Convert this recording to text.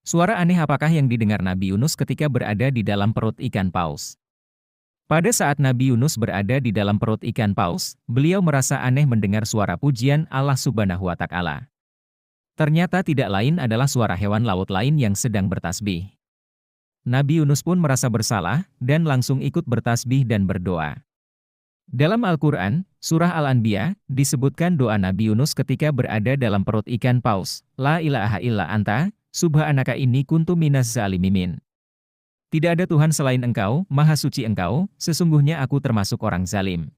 Suara aneh apakah yang didengar Nabi Yunus ketika berada di dalam perut ikan paus? Pada saat Nabi Yunus berada di dalam perut ikan paus, beliau merasa aneh mendengar suara pujian Allah Subhanahu wa Ta'ala. Ternyata tidak lain adalah suara hewan laut lain yang sedang bertasbih. Nabi Yunus pun merasa bersalah dan langsung ikut bertasbih dan berdoa. Dalam Al-Quran, Surah Al-Anbiya, disebutkan doa Nabi Yunus ketika berada dalam perut ikan paus. La ilaha illa anta, subhanaka inni kuntu minaz zalimin. Tidak ada Tuhan selain Engkau, Maha Suci Engkau, sesungguhnya aku termasuk orang zalim.